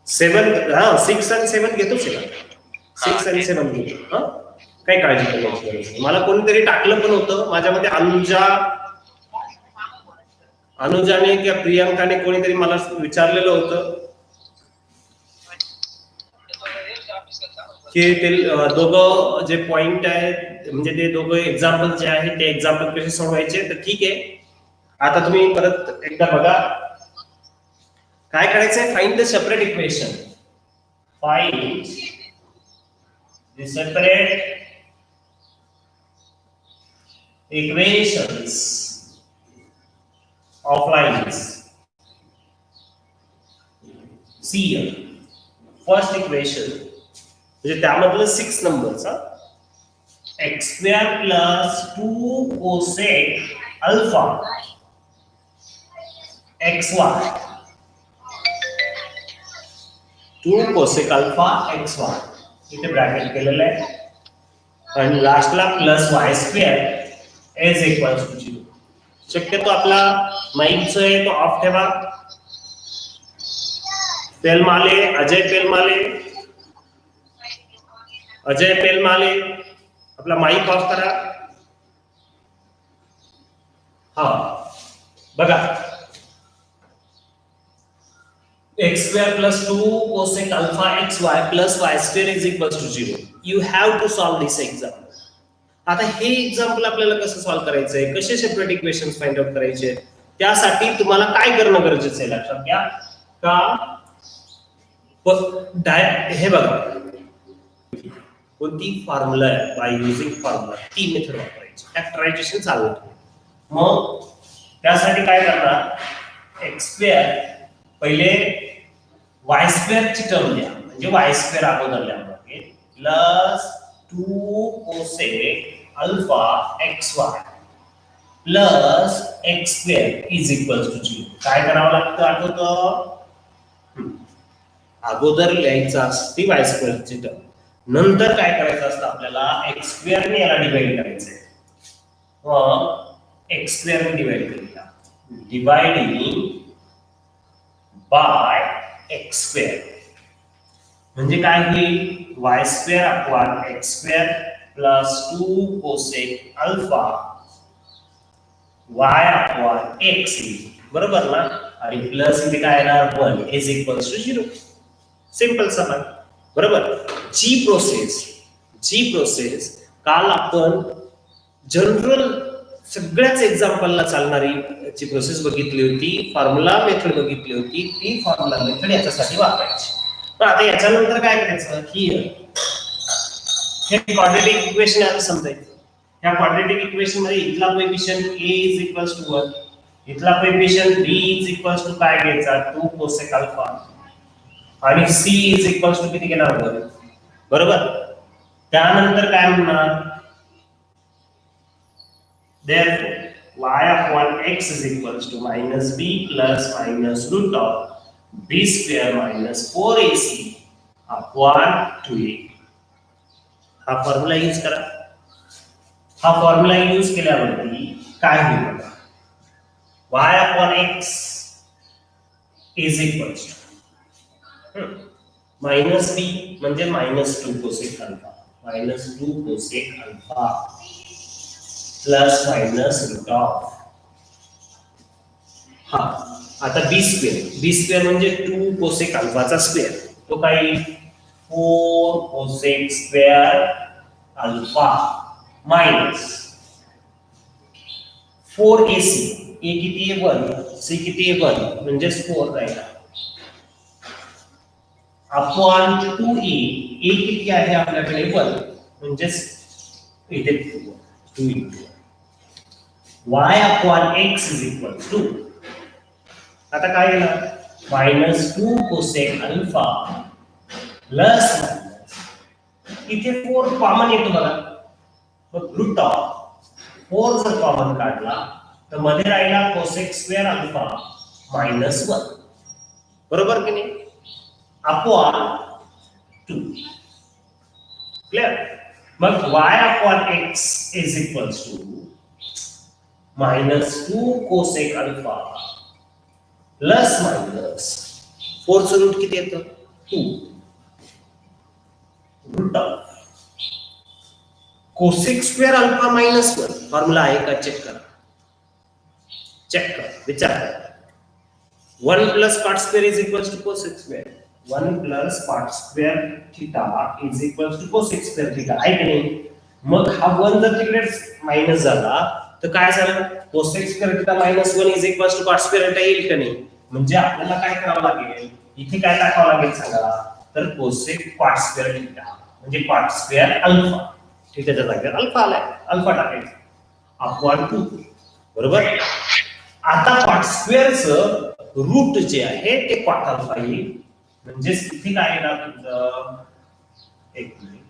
7 हा 6 आणि 7 घेतोच आहे ना. 6 आणि 7 घेतो. हा काही काळजी करण्याची गरज नाही. मला कोणीतरी टाकलं पण होतं माझ्यामध्ये अनुजाने किंवा प्रियांकाने कोणीतरी मला विचारलेलं होतं की ते दोघं जे पॉइंट आहेत म्हणजे ते दोघं एक्झाम्पल जे आहेत ते एक्झाम्पल कसे सोडवायचे. तर ठीक आहे, आता तुम्ही परत एकदा बघा काय करायचंय. Find the separate equation. Find the separate equations of lines. See here, first equation म्हणजे त्यामधलं 6 नंबरचा x square plus 2 cosec alpha xy 2 cosec alpha xy इथे ब्रॅकेट केलेलं आहे आणि लास्टला plus y square is equals to 0. शक्यतो आपला माईक जो आहे तो ऑफ ठेवा. पेलमाले अजय पेलमाले आपला माईक ऑफ करा. हा बघा x square plus 2 cosec alpha xy plus y square is equals to 0. You have to solve this example. आता हे एक्झाम्पल आपल्याला कसं सॉल्व्ह करायचंय, कसे सेपरेट इक्वेशन्स फाइंड आउट करायचे, त्यासाठी तुम्हाला काय करणं गरजेचं आहे लक्षात घ्या. का हे बघा कोणती फॉर्म्युला आहे बाय युजिंग फॉर्म्युला ती मेथड वापरायची. फॅक्टरायझेशन चालू आहे. मग त्यासाठी काय करणार, x स्क्वेअर पहिले y स्क्वेअर ची टर्म द्या म्हणजे y स्क्वेअर अगोदर लिहावं लागेल plus 2 cosec alpha xy plus x square is equals to 0. काय करावं लागतं आठवतं, अगोदर लिहायचं असते y स्क्वेअर ची टर्म, नंतर काय करायचं असतं आपल्याला x स्क्वेअर ने याला डिवाइड करायचंय. मग x स्क्वेअर ने डिवाइड केला, डिवाइडिंग बाय x स्क्वेअर म्हणजे काय होईल, y square upon x square plus 2 cosec alpha y upon x बरोबर ना. आणि प्लस इथे काय येणार 1 इज इक्वल्स टू 0. सिंपल समान बरोबर. जी प्रोसेस काल आपण जनरल सगळ्याच एक्झाम्पलला चालणारी जी प्रोसेस बघितली होती, फॉर्म्युला मेथड बघितली होती, ती फॉर्म्युला मेथड याच्यासाठी वापरायची. पण आता याच्यानंतर काय करायचं, हे क्वाड्रेटिक इक्वेशन आहे असं समजायचं. ह्या क्वाड्रेटिक इक्वेशन मध्ये इथला coefficient a is equals to 1, इथला coefficient b is equals to काय घ्यायचा 2 cosec अल्फा आणि c इज इक्वल्स टू किती घेणार बरोबर. त्यानंतर काय म्हणणार, therefore y upon x is equals to minus b plus minus root of b square minus 4ac upon 2a. हा फॉर्म्युला यूज करा. हा फॉर्म्युला यूज केल्यावरती काय होईल बघा, y upon x is equals to minus b म्हणजे minus 2 cosec alpha plus minus root of हा आता b स्क्वेअर म्हणजे 2 cosec alpha चा स्क्वेअर, तो काय 4 cosec square alpha minus 4ac, a किती आहे 1, c किती आहे 1 म्हणजे 4 राहिला अपॉन 2a, a किती आहे आपल्याकडे 1 म्हणजे इथे 2 into y upon x is equal to आता काय येणार minus 2 cosec अल्फा प्लस इथे 4 कॉमन येतो बघा, मग रूट ऑफ 4 जर कॉमन काढला तर मध्ये राहिला cosec स्क्वेअर अल्फा मायनस 1 बरोबर की नाही, अपॉन 2 क्लियर. मग y upon x is equals to minus 2 cosec alpha plus minus 4 चं रूट किती येतं 2 root of cosec square alpha minus 1 formula आहे का चेक करा, विचार करा. 1 plus cot square is equals to cosec square. 1 plus cot square theta is equals to cosec square theta आहे की नाही. मग हा 1 जर तिकडे मायनस झाला तर काय झालं, cosec square theta minus 1 is equals to cot square theta येईल का नाही. म्हणजे आपल्याला काय करावं लागेल, इथे काय टाकावं लागेल सांगा, तर कोसेक कॉट स्क्वेअर थीटा म्हणजे कॉट स्क्वेअर अल्फा, थीटाच्या जागेवर अल्फा आलाय, अल्फा टाकायचा अपॉन 2 बरोबर. आता कॉट स्क्वेअरचं रूट जे आहे ते कॉट अल्फा येईल. म्हणजे इथे काय येणार तुमचं, एक minute,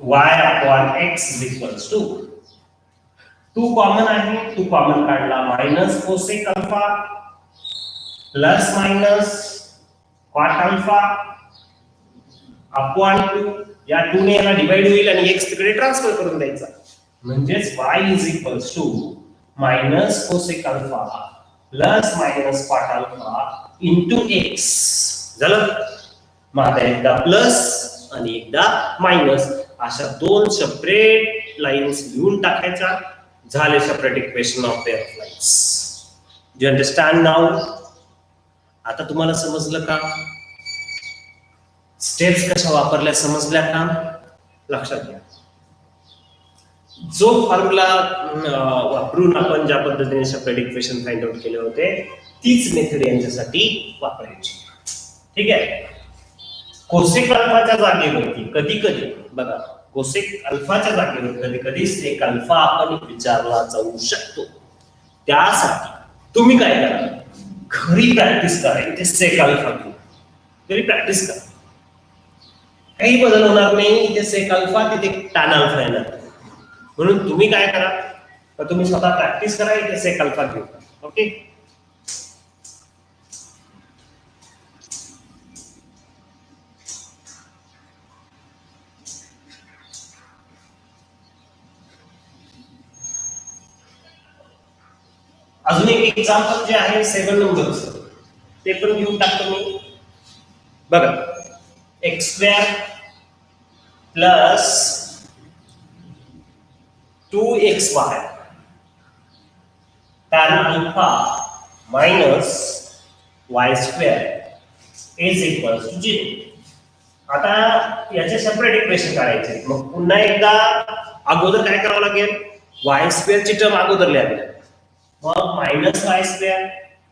y upon x is equals to 2 common आहे, 2 कॉमन काढला minus cosec alpha plus minus cot alpha upon 2. या 2 ने याला डिवाइड होईल आणि x तिकडे ट्रान्सफर करून द्यायचा. म्हणजेच y is equals to minus cosec alpha plus minus cot alpha into x झालं. मग आता एकदा प्लस आणि एकदा मायनस अशा 2 सेपरेट लाइन्स लिहून टाकायचा. झाले separate equation of pair of lines. Do you understand now. आता तुम्हाला समजलं का, स्टेप्स कशा वापरल्या समजल्या का. लक्षात घ्या, जो फॉर्म्युला वापरून आपण ज्या पद्धतीने सेपरेट इक्वेशन फाइंड आउट केले होते तीच मेथड यांच्यासाठी वापरायची. ठीक आहे. कोसेक अल्फाच्या जागेवरती कधी कधी बघा, कोसेक अल्फाच्या जागेवर कधी कधी सेक अल्फा आपण विचारला जाऊ शकतो. त्यासाठी तुम्ही काय करा, घरी प्रॅक्टिस करा. इथे सेक अल्फा घेऊ, घरी प्रॅक्टिस करा. काही बदल होणार नाही. इथे सेक अल्फा तिथे टॅन अल्फा येणार. म्हणून तुम्ही काय करा, तर तुम्ही स्वतः प्रॅक्टिस करा. इथे सेक अल्फा घेऊ. ओके. अजून एक एक्झाम्पल जे आहे 7 नंबरचं ते पण घेऊन टाकतो मी. बघा, x square plus 2xy tan alpha minus y square is equals to 0. आता याचे सेपरेट इक्वेशन काढायचे. मग पुन्हा एकदा अगोदर काय करावं लागेल, y स्क्वेअर ची टर्म अगोदर लिहावी लागेल. मग minus y square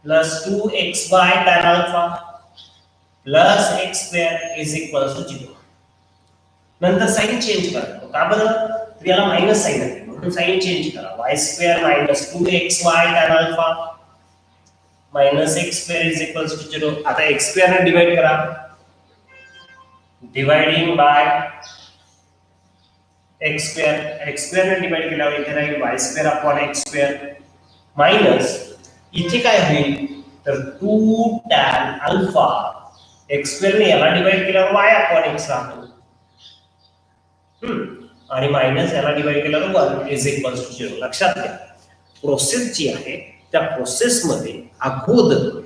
plus 2xy tan alpha plus x square is equals to 0. नंतर साइन चेंज करा. का बरं, तर याला मायनस साइन आहे म्हणून साइन चेंज करा. y square minus 2xy tan alpha minus x square is equals to 0. आता x स्क्वेअर ने डिवाइड करा. डिवाइडिंग बाय x स्क्वेअर ने डिवाइड केल्यावर इथे राहील y square upon x square minus इथे काय होईल, तर 2 tan अल्फा x स्क्वेअर ने याला डिवाइड केल्यावर y अपॉन x राहतो. आणि मायनस याला डिवाइड केल्यावर 1 इज इक्वल्स टू 0. लक्षात घ्या, प्रोसेस जी आहे त्या प्रोसेस मध्ये अगोदर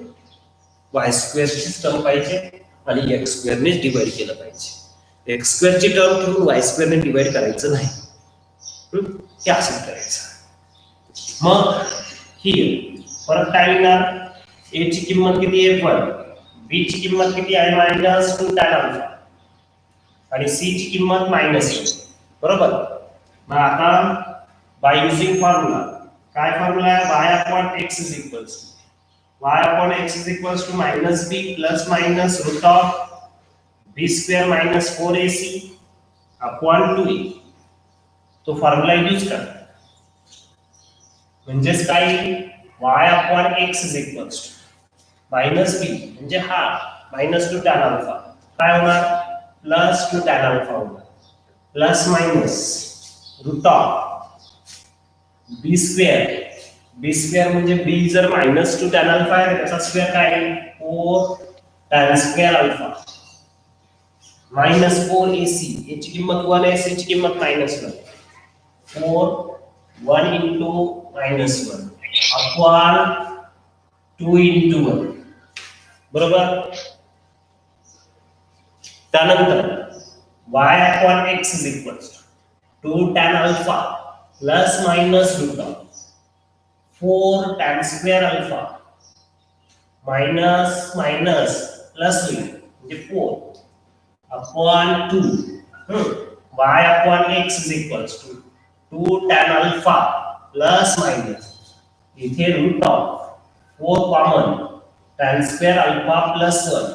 y स्क्वेअर ची टर्म पाहिजे आणि x स्क्वेअर ने डिवाइड केलं पाहिजे. x स्क्वेअर ची टर्म ठेवून y स्क्वेअर ने डिवाइड करायचं नाही. हे असं करायचं. मग ही परत काय लिहिणार, a ची किंमत किती आहे 1, b ची किंमत किती आहे मायनस 2 tan अल्फा आणि c ची किंमत मायनस 1. बरोबर. मग आता बाय युजिंग फॉर्म्युला, काय फॉर्म्युला आहे, y upon x is equals to minus b plus minus root of b square minus 4ac upon 2a. तो फॉर्म्युला यूज करा. म्हणजेच काय, y upon x is equals to minus b म्हणजे हा minus 2 tan alpha काय होणार, plus 2 tan alpha होणार plus minus root of b square म्हणजे b जर मायनस 2 tan अल्फा आहे त्याचा स्क्वेअर काय आहे 4 tan square alpha minus 4ac. याची किंमत 1 आहे, c ची किंमत minus 1. 4 1 into minus 1 upon 2 into 1 बरोबर. त्यानंतर y upon x is equals to 2 tan alpha plus minus root of 4 tan square alpha minus minus plus म्हणजे 4 upon 2 y upon x is equals to 2 tan alpha plus minus इथे root of 4 common tan square alpha plus 1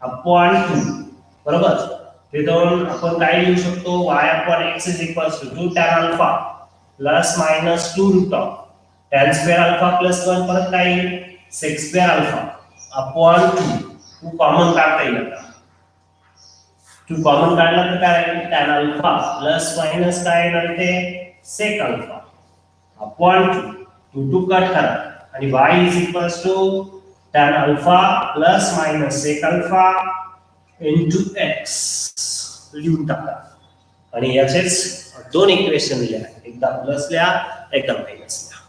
upon 2 बरोबर. ते दोन आपण काय लिहू शकतो y upon x is equals to 2 tan alpha plus minus 2 root of tan square alpha plus 1 परत काय येईल sec square alpha upon 2 common काढता येईल. आता 2 कॉमन काढला तर काय राहील tan alpha plus minus काय येणार ते sec alpha upon 2 2 कट करा आणि y is equals to tan alpha plus minus sec alpha into x लिहून टाका. आणि याचेच दोन इक्वेशन लिहा, एकदा प्लस लिहा एकदा मायनस लिहा.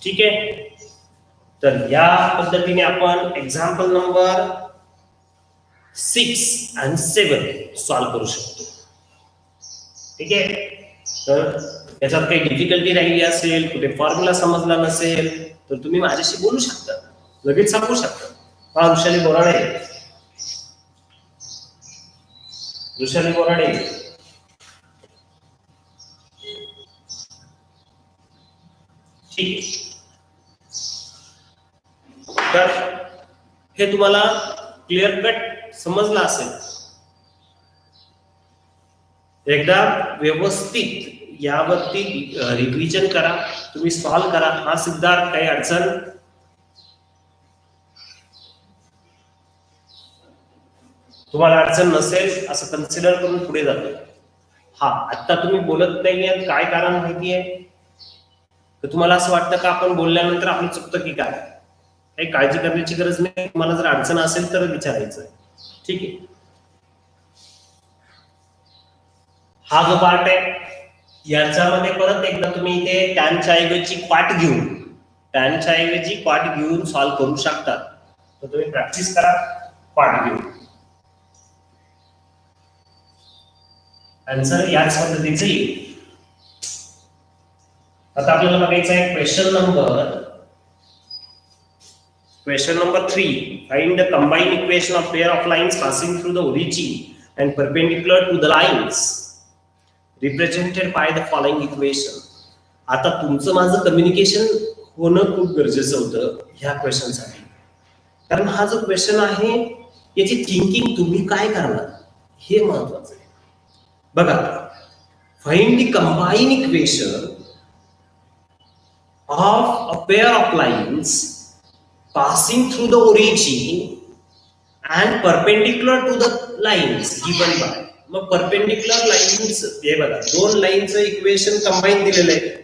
ठीक आहे. तर या पद्धतीने आपण एक्झाम्पल नंबर 6 आणि 7 सॉल्व करू शकतो. ठीक आहे. तर याच्यात काही डिफिकल्टी राहिली असेल, कुठे फॉर्म्युला समजला नसेल तर तुम्ही माझ्याशी बोलू शकता, लगेच सांगू शकता. हा ऋषाली बोराडे, ऋषाली बोराडे. ठीक. तर हे तुम्हाला क्लिअर कट समजलं असेल. एकदा व्यवस्थित यावरती रिव्हिजन करा, तुम्ही सॉल्व करा. हा सिद्धार्थ काही अडचण तुम्हाला अडचण नसेल असं कन्सिडर करून पुढे जातो. हा आता तुम्ही बोलत नाहीये, काय कारण माहितीये तर तुम्हाला असं वाटतं का आपण बोलल्यानंतर आपलं चुकतं की काय. काही काळजी करण्याची गरज नाही. तुम्हाला जर अडचण असेल तर विचारायचं. ठीक आहे. हा जो पार्ट आहे याच्यामध्ये परत एकदा तुम्ही इथे टॅनच्या ऐवजी क्वाट घेऊन सॉल्व करू शकता. तर तुम्ही प्रॅक्टिस करा क्वाट घेऊन. आन्सर याच पद्धतीचे येईल. आता आपल्याला बघायचं आहे question number 3. Find the combined equation of pair of lines passing through the origin and perpendicular to the lines represented by the following equation. आता तुमचं माझं कम्युनिकेशन होणं खूप गरजेचं होतं ह्या क्वेश्चन साठी. कारण हा जो क्वेश्चन आहे याची थिंकिंग तुम्ही काय करणार हे महत्वाचं आहे. बघा, find the combined equation of a pair of lines passing through the origin and perpendicular to the lines given by. मग perpendicular lines हे बघा, दोन लाईनचं इक्वेशन कंबाईन दिलेलं आहे.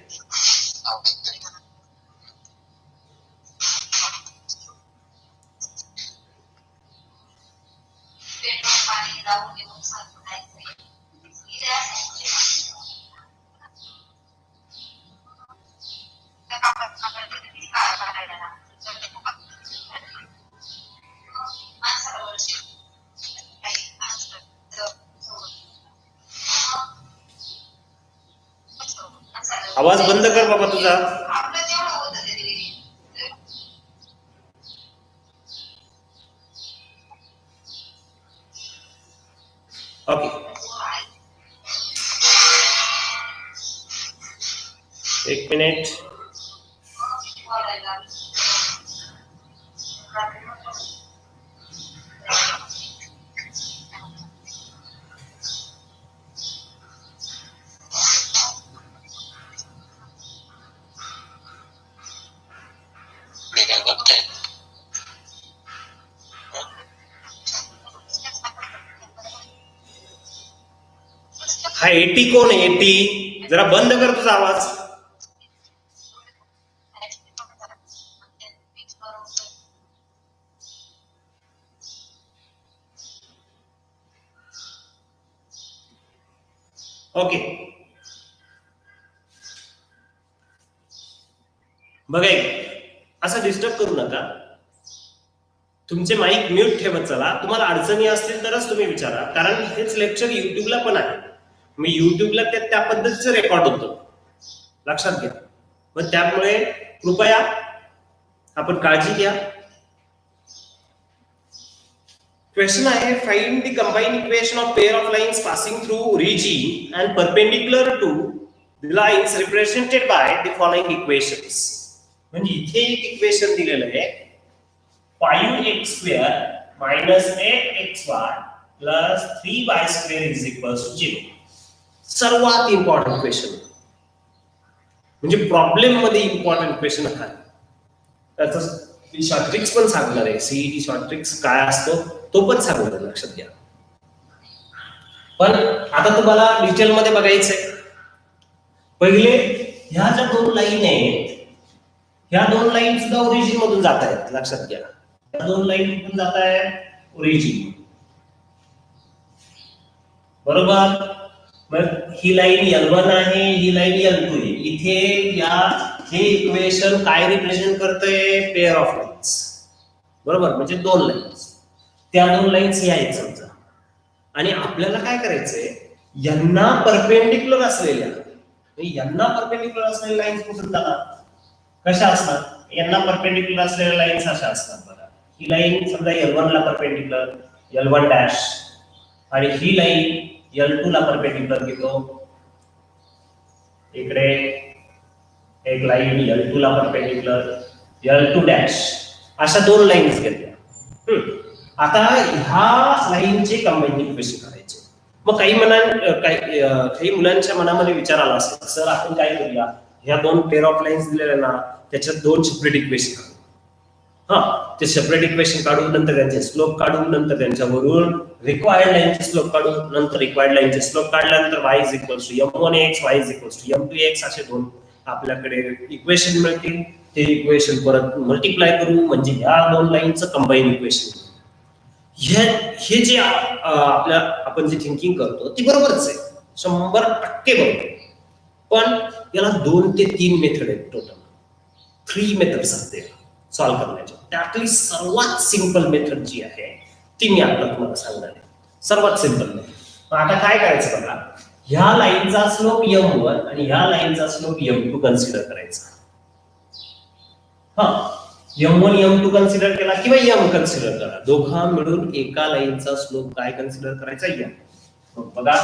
आवाज बंद कर बाबा तुझा. ओके, एक मिनिट. हा 80 कोण आहे? 80 जरा बंद कर तुझा आवाज. ओके, बघा असं डिस्टर्ब करू नका, तुमचे माईक म्यूट ठेवत चला. तुम्हाला अडचणी असतील तरच तुम्ही विचारा, कारण हेच लेक्चर युट्यूबला पण आहे. मी युट्यूबला त्या पद्धतीचं रेकॉर्ड होतं, लक्षात घ्या. मग त्यामुळे कृपया आपण काळजी घ्या. क्वेश्चन आहे, find the combined equation of pair of lines passing through origin and perpendicular to the lines represented by the following equations. म्हणजे इथे एक इक्वेशन दिलेलं आहे, 5x² minus 8xy plus 3y² is equals to 0. सर्वात important question, म्हणजे problem मध्ये important question हा. त्याचं शॉर्ट ट्रिक्स पण सांगणार आहे, सीईटी शॉर्ट ट्रिक्स काय असतो तो पण सांगणार आहे, लक्षात घ्या. पण आता तुम्हाला डिटेल मध्ये बघायचंय. पहिले ह्या ज्या दोन लाईन आहेत, ह्या दोन लाईन सुद्धा ओरिजिन मधून जात आहेत, लक्षात घ्या. ह्या दोन लाईन मधून जात आहेत ओरिजिन, बरोबर. मग ही लाईन L1 आहे, ही लाईन L2 आहे. इथे या हे इक्वेशन काय रिप्रेझेंट करतंय, पेअर ऑफ लाईन्स, बरोबर. म्हणजे दोन लाईन्स, त्या दोन लाईन्स ह्या आहेत समजा, आणि आपल्याला काय करायचंय, यांना परपेंडिक्युलर असलेल्या लाईन्स कुठून जातात, कशा असतात, यांना परपेंडिक्युलर असलेल्या लाईन्स अशा असतात बघा. ही लाईन समजा L1 ला परपेंडिक्युलर, L1 डॅश, आणि ही लाईन L2 ला परपेंडिक्युलर घेतो. इकडे एक लाईन L2 ला परपेंडिक्युलर, L2 डॅश, अशा दोन लाईन्स घेतल्या. आता ह्या लाईनचे कंबाइंड इक्वेशन करायचे. मग काही मुलांच्या मनामध्ये विचार आला असेल, सर आपण काय करूया, ह्या दोन पेअर ऑफ लाईन्स दिलेल्या ना, त्याच्यात दोन सेपरेट इक्वेशन काढू. ते सेपरेट इक्वेशन काढू, नंतर त्यांचे स्लोप काढू, नंतर त्यांच्यावरून रिक्वायर्ड लाईनचे स्लोप काढू, नंतर रिक्वायर्ड लाईनचे स्लोप काढल्यानंतर y is equals to m1x, y is equals to m2x, असे दोन आपल्याकडे इक्वेशन मिळतील. ते इक्वेशन परत मल्टिप्लाय करू, म्हणजे ह्या दोन लाईनचं कंबाईन इक्वेशन. हे जे आपण जे थिंकिंग करतो ती बरोबरच आहे, 100% बरोबर. पण याला 2 ते 3 मेथड आहेत, टोटल 3 मेथड्स आहेत सॉल्व्ह करण्याच्या. त्यातली सर्वात सिंपल मेथड जी आहे ती मी आता तुम्हाला सांगणार आहे, सर्वात सिंपल मेथड. आता काय करायचं बघा, ह्या लाईनचा स्लोप m1 आणि ह्या लाईनचा स्लोप m2 कन्सिडर करायचा. m1 m2 कन्सिडर केला किंवा m कन्सिडर करा, दोघा मिळून एका लाईनचा स्लोप काय कन्सिडर करायचा, m. बघा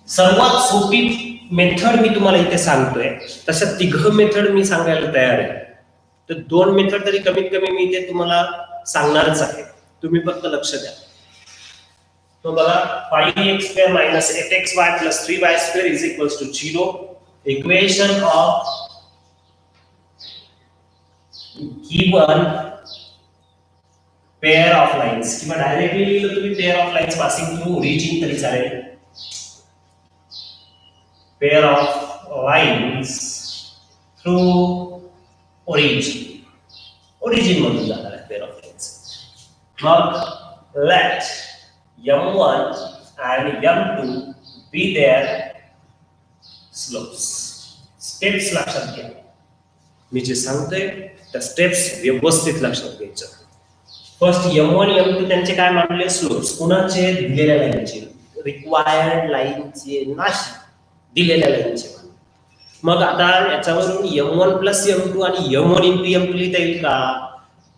सर्वात सोपी मेथड मी तुम्हाला इथे सांगतोय, तशा तिघ मेथड मी सांगायला तयार आहे. तर 2 मेथड तरी कमीत कमी मी इथे तुम्हाला सांगणारच आहे, तुम्ही फक्त लक्ष द्या. तो बघा 5x² minus 8xy plus 3y² is equals to 0. Equation of given pair of lines, किंवा डायरेक्टली लिहिलं तुम्ही pair of lines passing through origin तरी चालेल. pair of lines through origin मधून जाणार आहे pair of lines. मग let m1 and m2 be their slopes. Steps लक्षात घ्या, मी जे सांगतोय त्या स्टेप्स व्यवस्थित लक्षात घ्यायचं. फर्स्ट m1 m2 त्यांचे काय मानले, स्लोप्स. कुणाचे, दिलेल्या लाईनचे, रिक्वायर्ड लाईनचे नाही, दिलेल्या लाईनचे. मग आता याच्यावरून m1 प्लस m2 आणि m1 इंटू m2 लिहिता येईल का,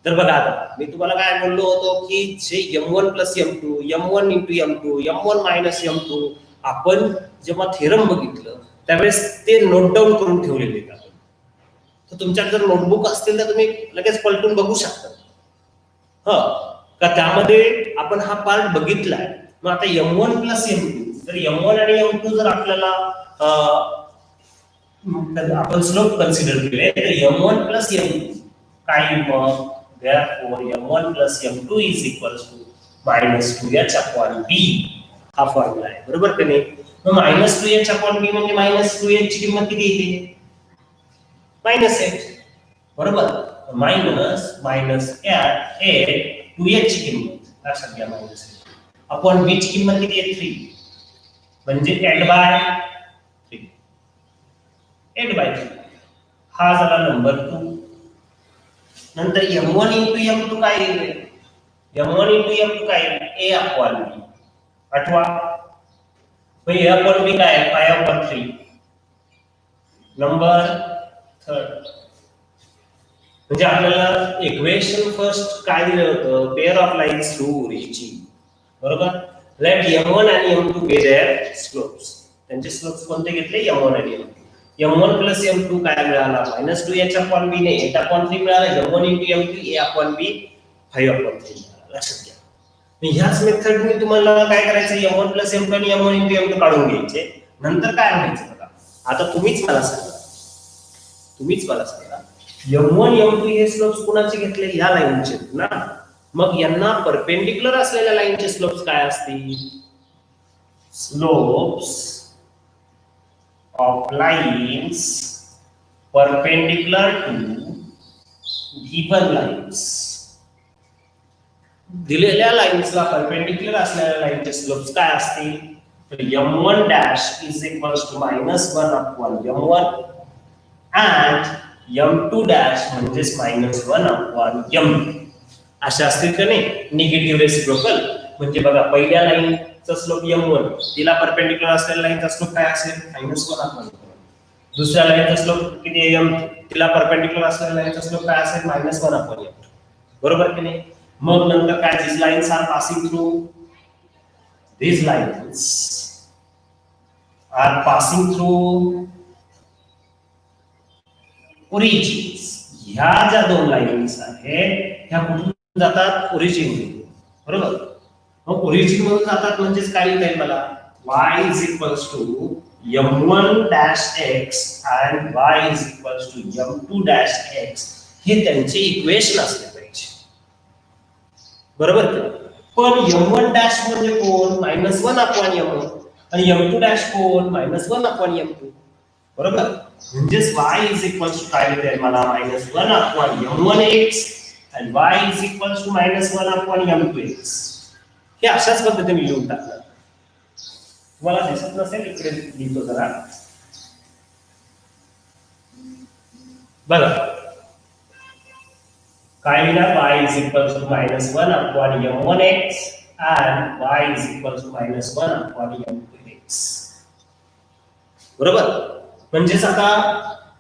तर बघा आता मी तुम्हाला काय बोललो होतो की जे m1 plus m2, m1 into m2, m1 minus m2, आपण जेव्हा थेरम बघितलं त्यावेळेस ते नोट डाऊन करून ठेवलेले आहेत आपण. तर तुमच्याकडे जर नोटबुक असतील तर तुम्ही लगेच पलटून बघू शकता का त्यामध्ये आपण हा पार्ट बघितलाय. मग आता m1 प्लस m2, जर m1 आणि m2 जर आपल्याला आपण स्लोप कन्सिडर केले तर m1 प्लस m2 काय, मग therefore m1 plus m2 is equals to -2h upon b. हा फॉर्म्युला आहे, बरोबर की नाही. मग -2h upon b म्हणजे -2h ची किंमत किती येते, -h, बरोबर. मायनस 2h ची किंमत लक्षात घ्या, -h अपॉन b ची किंमत किती आहे, 3, म्हणजे 8/2 8/3 हा झाला नंबर 2. नंतर m1 into m2 काय येईल? m1 into m2 काय येईल? a upon b. आठवा. मग a upon b काय आहे? 5/3. नंबर 3. म्हणजे आपल्याला इक्वेशन फर्स्ट काय दिलं होतं? Pair of lines through origin. बरोबर? लेट m1 आणि m2 बी देअर स्लोप्स. त्यांचे स्लोप्स कोणते घेतले? m1 आणि m2. m1 plus m2 काय मिळाला? -2 h upon b ने 8/3 मिळाला. m1 into m2 a upon b 5/3 मिळाला. लक्षात घ्या. ह्याच मेथडने तुम्हाला काय करायचं? m1 plus m2 आणि m1 into m2 काढून घ्यायचे. नंतर काय व्हायचं बघा. आता तुम्हीच मला सांगा. m1 m2 हे स्लोप्स कुणाचे घेतले? ह्या लाईनचे ना. मग यांना परपेंडिक्युलर असलेल्या लाईनचे स्लोप्स काय असतील? Slopes of lines perpendicular to given lines. दिलेल्या लाईन्सला परपेंडिक्युलर असलेल्या लाईनचे स्लोप्स काय असतील? तर m1 dash is equals to -1 upon m1 and m2 dash म्हणजेच -1 upon m2 अशा असतील का नाही? Negative reciprocal. म्हणजे बघा पहिल्या लाईनचा स्लोप m1, तिला परपेंडिक्युलर असलेल्या लाईनचा स्लोप काय असेल? -1 upon m2. दुसऱ्या लाईनचा स्लोप किती आहे? m2, तिला परपेंडिक्युलर असलेल्या लाईनचा स्लोप काय असेल? -1 upon m2. बरोबर की नाही? मग नंतर काय? these lines are passing through origins. ह्या ज्या दोन लाईन्स आहेत ह्या कुठून जातात? ओरिजिन मधून. बरोबर? मग ओरिजिन मधून जातात म्हणजेच काय लिहिता येईल मला? y is equals to m1 dash x and y is equals to m2 dash x हे त्यांचे इक्वेशन असले पाहिजे. बरोबर का? पण m1 dash म्हणजे कोण? -1 upon m1 आणि m2 dash कोण? -1 upon m2. बरोबर? म्हणजेच y is equals to काय लिहिता येईल मला? -1 upon m1x and y is equals to -1 upon m2x. हे अशाच पद्धतीने लिहून टाकलं. तुम्हाला दिसत नसेल इकडे लिहितो जरा बघा. काय लिहिणार? y is equals to -1 upon m1x and y is equals to -1 upon m2x. बरोबर? म्हणजेच आता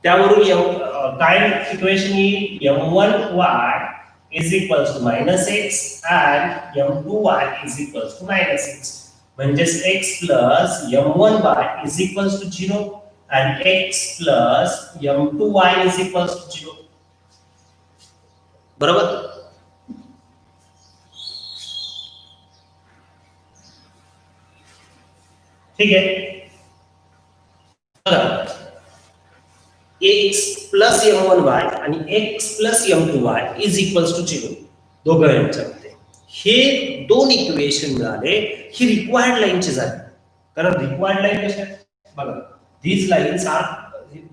त्यावरून काय इक्वेशन येईल? m1y is equals to -x and m2y is equals to -x. म्हणजेच x plus m1y is equals to 0 and x plus m2y is equals to 0. बरोबर? ठीक आहे. x plus m1y आणि x plus m2y is equals to 0 दोघं यांच्यामध्ये हे दोन equation मिळाले. ही रिक्वायर्ड लाईनची झाली. कारण रिक्वायर्ड लाईन कशा बघा, these lines are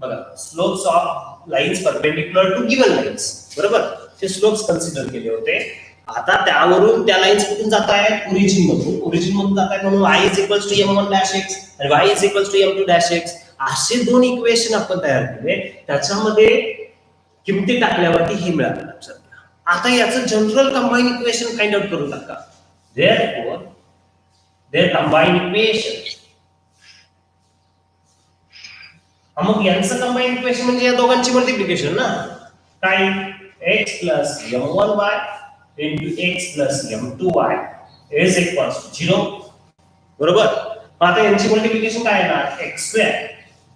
बघा slopes of lines perpendicular to given lines. बरोबर? ते स्लोप्स कन्सिडर केले होते. आता त्यावरून त्या लाईन्स कुठून जात आहेत? ओरिजिन मधून जात आहेत. म्हणून y is equals to m1 dash x आणि y is equals to m2 dash x असे दोन इक्वेशन आपण तयार केले. त्याच्यामध्ये किमती टाकल्यावरती हे मिळालं. लक्षात घ्या. आता याचं general combine equation find out करू टाका. therefore their combined equation. मग यांचं कंबाईन इक्वेशन म्हणजे या दोघांची मल्टिप्लिकेशन ना. काय? x plus m1y into x plus m2y is equals to 0. बरोबर? आता यांची मल्टिप्लिकेशन काय येणार? x2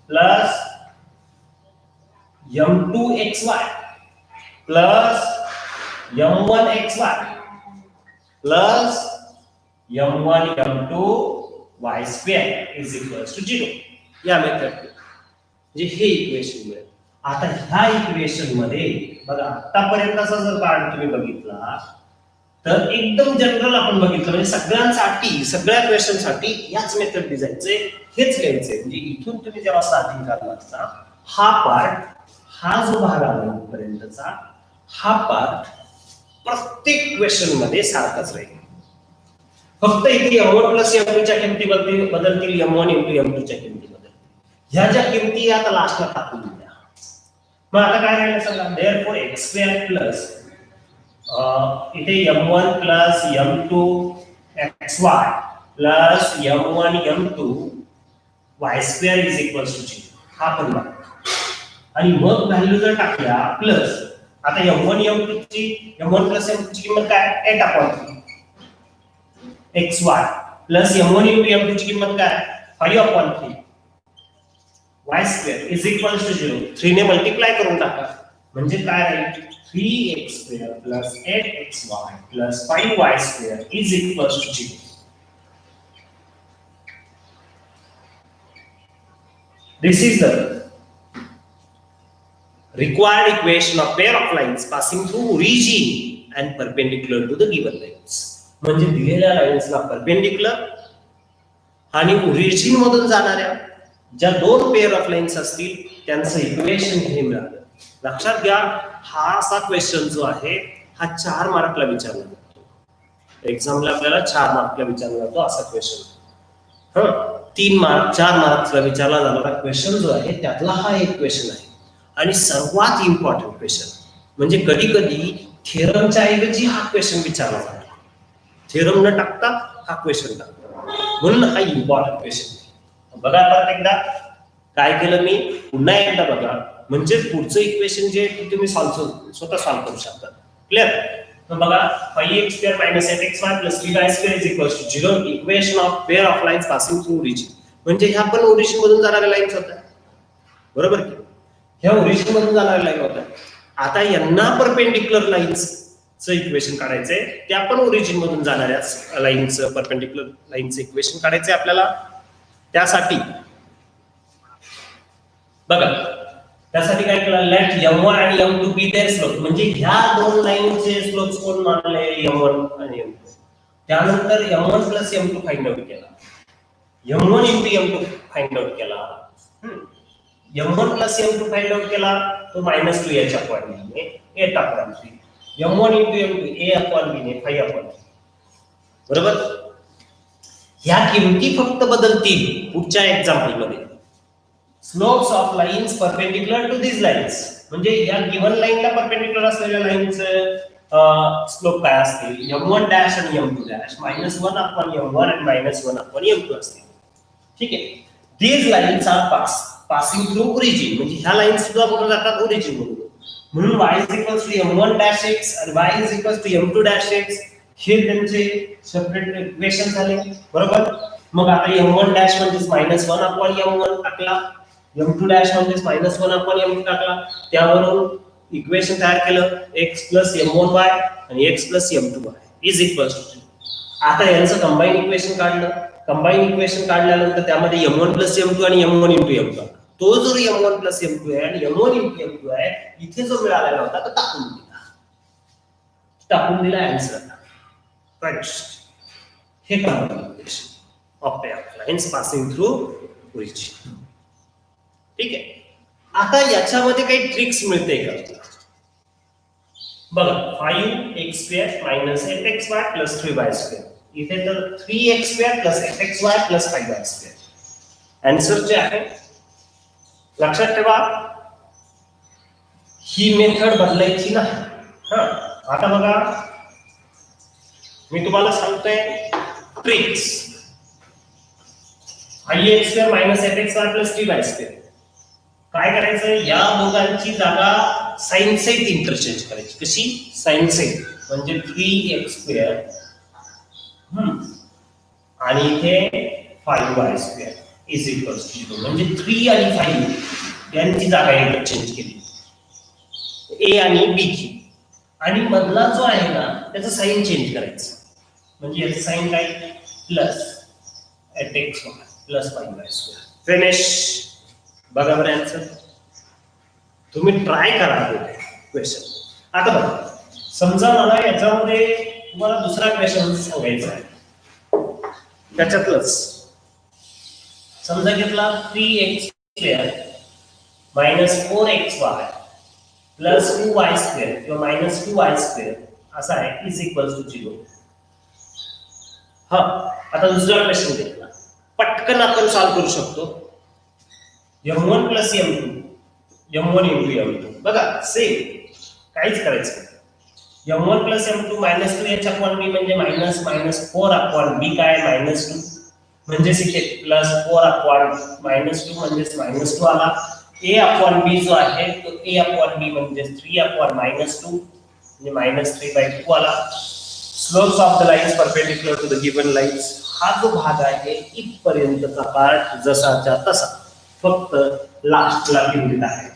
plus m2xy plus m1xy plus m1 m2 y square is equals to 0. या मेथड जे हे इक्वेशन मिळेल. आता ह्या इक्वेशन मध्ये बघा आतापर्यंतचा जर पार्ट तुम्ही बघितला तर एकदम जनरल आपण बघितलं. म्हणजे सगळ्यांसाठी सगळ्या क्वेश्चन साठी याच मेथड दिसायचे, हेच घ्यायचे. म्हणजे इथून तुम्ही जेव्हा स्टार्टिंग करणार हा पार्ट, हा जो भाग आला पर्यंतचा हा पार्ट प्रत्येक क्वेश्चन मध्ये सारखाच राहील. फक्त इथे m1 plus m2 च्या किमती बदलतील, m1 into m2 च्या किमती बदलतील. ह्या ज्या किमती आता लास्टला टाकून दिल्या. मग आता काय राहिलं सांगा, देअरफॉर एक्स स्क्वेअर प्लस इथे m1 plus m2 xy plus m1 m2 y square is equal to 0 हा पण बघा. आणि मग व्हॅल्यू जर टाकल्या प्लस आता m1 m2 ची m1 प्लस m2 ची किंमत काय 8/3 xy plus m1 into m2 ची किंमत काय 5/3 y square is equal to 0. 3 ने मल्टिप्लाय करून टाका म्हणजे काय राहील 3x square plus 8xy plus 5y square is equal to 0. This is the required equation of pair of lines passing through origin and perpendicular to the given lines. म्हणजे दिलेल्या लाईन्सला perpendicular आणि origin मधून जाणाऱ्या ज्या दोन पेअर ऑफ लाईन्स असतील त्यांचं equation हे मिळालं. लक्षात घ्या हा असा क्वेश्चन जो आहे हा 4 मार्कला विचारला जातो. एक्झामला आपल्याला 4 मार्कला विचारला जातो असा क्वेश्चन. 3 मार्क 4 मार्क्सला विचारला जाणारा क्वेश्चन जो आहे त्यातला हा एक क्वेश्चन आहे. आणि सर्वात इम्पॉर्टंट क्वेश्चन म्हणजे कधी कधी थेरमच्या ऐवजी हा क्वेश्चन विचारला जातो. थेरम न टाकता हा क्वेश्चन टाकतो म्हणून हा इम्पॉर्टंट क्वेश्चन. बघा परत एकदा काय केलं मी पुन्हा एकदा बघा म्हणजे पुढचं इक्वेशन जे तुम्ही स्वतः सॉल्व्ह करू शकता. क्लिअर. तर बघा 5x square minus 8xy plus 3y square is equal to 0 equation of pair of lines passing through origin. म्हणजे ह्या पण ओरिजिन मधून जाणाऱ्या लाईन्स होत्या बरोबर की ह्या ओरिजिन मधून जाणाऱ्या लाईन होत्या. आता यांना परपेंडिक्युलर लाईन्सचं इक्वेशन काढायचंय त्या पण ओरिजिन मधून जाणाऱ्या लाईन्सचं परपेंडिक्युलर लाईनचं इक्वेशन काढायचंय आपल्याला. त्यासाठी बघा त्यासाठी काय केलं लेट m1 आणि m2 बी देअर स्लोप म्हणजे ह्या दोन लाईनचे स्लोप्स कोण मानले m1 आणि m2. त्यानंतर m1 plus m2 find out केला m1 into m2 find out केला. m1 plus m2 find out केला तो -2 याच्या पॉइंटने 8/3 m1 into m2 a/b ने 5/3 बरोबर. ह्या किमती फक्त बदलतील पुढच्या एक्झाम्पल मध्ये. Slopes of lines perpendicular to this lines म्हणजे या गिवन लाईनला परपेंडिक्युलर असलेल्या लाईनचे स्लोप काय असतील m1 डॅश आणि m2 डॅश -1/m1 आणि -1/m2 असतील. ठीक आहे. these lines are passing through origin म्हणजे ह्या लाईन्स सुद्धा कुठे जातात ओरिजिन मधून. म्हणून y m1 x आणि y m2 x हे त्यांचे सेपरेट इक्वेशन झाले बरोबर. मग आता m1 डॅश म्हणजे -1/m1 टाकला m2 डॅश म्हणजे -1/m2 टाकला त्यावरून इक्वेशन तयार केलं x + m1y आणि x + m2y is equal to. आता यांचं कंबाईन इक्वेशन काढलं. कंबाईन इक्वेशन काढल्यानंतर त्यामध्ये m1 + m2 आणि m1 * m2 तो जो m1 + m2 आहे आणि m1 * m2 आहे इथे जो मिळालेला होता तो टाकून दिला आन्सर. हे combine equation of pair of lines passing through origin. ठीक आहे. आता याच्यामध्ये काही ट्रिक्स मिळते का बघा 5x² - 8xy + 3y² इथे तर 3x² + 8xy + 5y². आन्सर जे आहे लक्षात ठेवा ही मेथड बदलायची नाही. आता बघा मी तुम्हाला सांगतोय ट्रिक्स. 5x² - 8xy + 3y² काय करायचं या दोघांची जागा साइन सहित इंटरचेंज करायची. कशी साइन सहित म्हणजे 3x² आणि इथे 5y² इज इक्वल टू 0 म्हणजे 3 आणि 5 यांची जागा इंटरचेंज केली a आणि b ची आणि मधला जो आहे ना त्याचं साइन चेंज करायचं म्हणजे याचं साइन काय +8xy + 5y². फिनिश. बघा बरं आन्सर तुम्ही ट्राय करा क्वेश्चन. आता बघा समजा मला याच्यामध्ये तुम्हाला दुसरा क्वेश्चन सांगायचा आहे त्याच्यातलंच. समजा घेतला 3x² - 4xy + 2y² किंवा -2y² असा आहे इज इक्वल टू 0. आता दुसरा क्वेश्चन घेतला पटकन आपण सॉल्व्ह करू शकतो. m1 plus m2 m1 into m2 बघा सेम काहीच करायचं नाही. m1 plus m2 minus 2h upon b म्हणजे मायनस मायनस 4 अपॉन b काय मायनस 2 म्हणजेच इथे प्लस 4 अपॉन मायनस 2 म्हणजेच मायनस 2 आला. a अपॉन b जो आहे तो a अपॉन b म्हणजे 3 अपॉन मायनस 2 म्हणजे मायनस 3/2 आला. Slopes of the lines perpendicular to the given lines हा जो भाग आहे इथपर्यंतचा पार्ट जसाच्या तसा फक्त लास्टला किंमत आहे.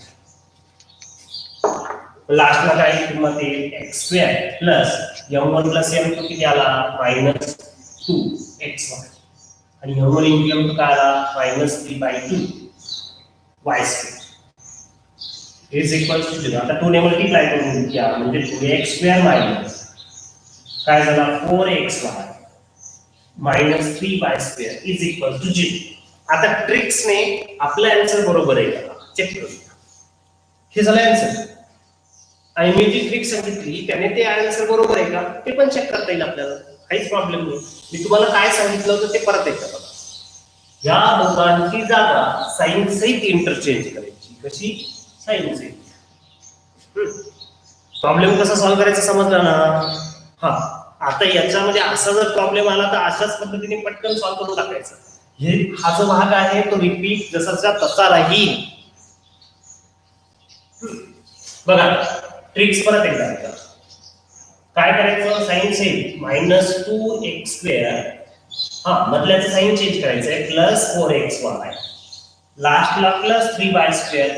लास्टला काय किंमत येईल x² plus m1 plus m2 किती आला मायनस 2xy आणि m1 इंटू m2 काय आला minus 3/2 y² is equal to 0. आता 2 ने मल्टिप्लाय करून घ्या म्हणजे 2x² मायनस काय झाला 4xy minus 3y² is equal to 0. आता ट्रिक्सने आपला आन्सर बरोबर आहे का चेक करूया. हे झालं आन्सर आणि मी जी ट्रिक सांगितली त्याने ते आन्सर बरोबर आहे का ते पण चेक करता येईल आपल्याला. काहीच प्रॉब्लेम नाही. मी तुम्हाला काय सांगितलं होतं ते परत एकदा बघा. या दोघांची जागा साइन सहित इंटरचेंज करायची. कशी साइन सहित. प्रॉब्लेम कसा सॉल्व्ह करायचा समजला ना. हा आता याच्यामध्ये असा जर प्रॉब्लेम आला तर अशाच पद्धतीने पटकन सॉल्व्ह करून टाकायचा. हे हा जो भाग आहे तो रिपीट जसाचा तसा राहील. बघा ट्रिक्स परत एकदा ऐका. काय करायचं साइन सेम मायनस 2x² हा मधल्याचं साइन चेंज करायचं आहे प्लस 4xy लास्टला plus 3y²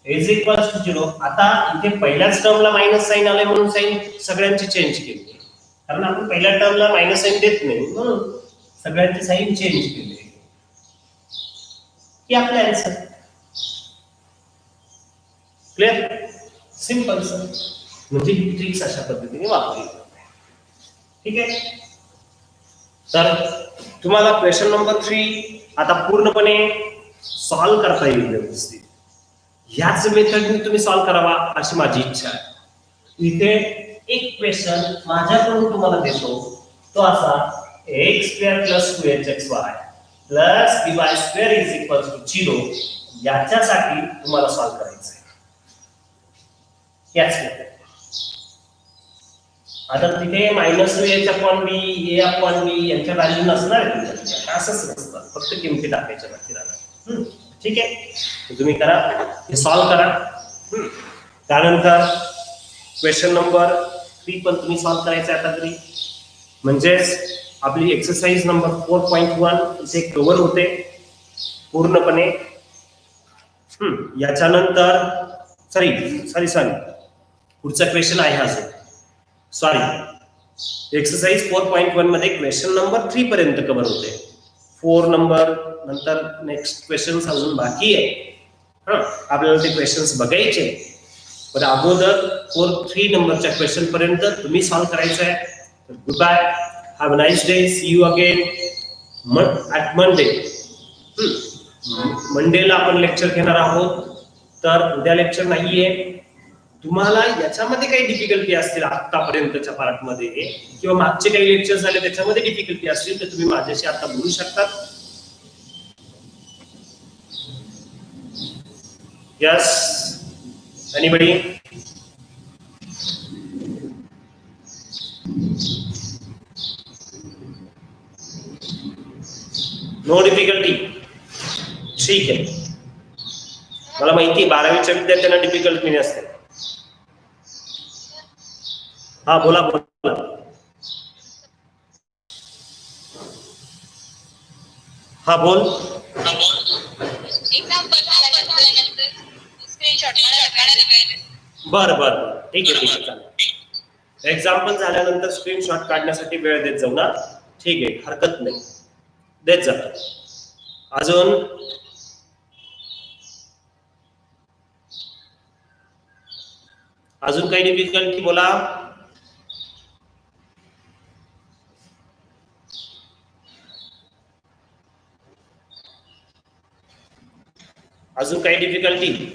is equal to 0. आता इथे पहिल्याच टर्मला मायनस साइन आले म्हणून साइन सगळ्यांची चेंज केली कारण आपण पहिल्या टर्मला मायनस साइन देत नाही म्हणून सगळ्यांची साइन चेंज केली. की आपला आन्सर क्लियर सिंपल सर. म्हणजे ही ट्रिक्स अशा पद्धतीने वापरली जाते. ठीक आहे. तर तुम्हाला क्वेश्चन नंबर 3 आता पूर्णपणे सॉल्व्ह करता येईल व्यवस्थित. याच मेथडने तुम्ही सॉल्व्ह करावा अशी माझी इच्छा आहे. इथे एक क्वेश्चन माझ्याकडून तुम्हाला देतो तो असा x² plus 2hxy plus by² is equal to 0 याच्यासाठी तुम्हाला सॉल्व्ह करायचं आहे. याच आता तिथे minus h upon b a upon b यांच्या व्हॅल्यू नसणार तुमच्या असंच नसतं फक्त किमती टाकायच्या बाकी राहणार. ठीक आहे तुम्ही करा हे सॉल्व्ह करा. त्यानंतर क्वेश्चन नंबर 3 पण तुम्ही सॉल्व्ह करायचं आता तरी म्हणजेच आपली एक्सरसाइज नंबर 4.1 इथे कव्हर होते पूर्णपणे. याच्यानंतर सॉरी पुढचा क्वेश्चन आहे हा सॉरी एक्सरसाइज 4.1 मध्ये क्वेश्चन नंबर 3 पर्यंत कव्हर होते. 4 नंबर नंतर नेक्स्ट क्वेश्चन्स अजून बाकी आहे. आपल्याला ते क्वेश्चन्स बघायचे पण अगोदर 3 नंबरच्या क्वेश्चन पर्यंत तुम्ही सॉल्व्ह करायचं आहे. Good bye have a nice day see you again at Monday. मंडेला आपण लेक्चर घेणार आहोत तर उद्या लेक्चर नाहीये. तुम्हाला याच्यामध्ये काही डिफिकल्टी असतील आतापर्यंतच्या पार्टमध्ये किंवा मागचे काही लेक्चर झाले त्याच्यामध्ये डिफिकल्टी असतील तर तुम्ही माझ्याशी आता बोलू शकता. Yes anybody no difficulty. ठीक आहे मला माहिती 12वीच्या विद्यार्थ्यांना डिफिकल्टी नसते. हा बोला बोला. हा बोल. बर बर ठीक आहे चालेल. एक्झाम्पल झाल्यानंतर स्क्रीनशॉट काढण्यासाठी वेळ देत जाऊ ना. ठीक आहे हरकत नाही देत जातो. अजून काही डिफिकल्टी बोला. अजून काही डिफिकल्टी.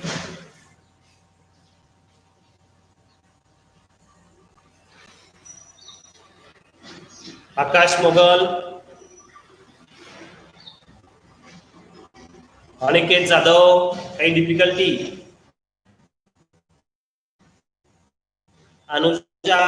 आकाश मोगल अनिकेत जाधव, काही डिफिकल्टी? अनुजा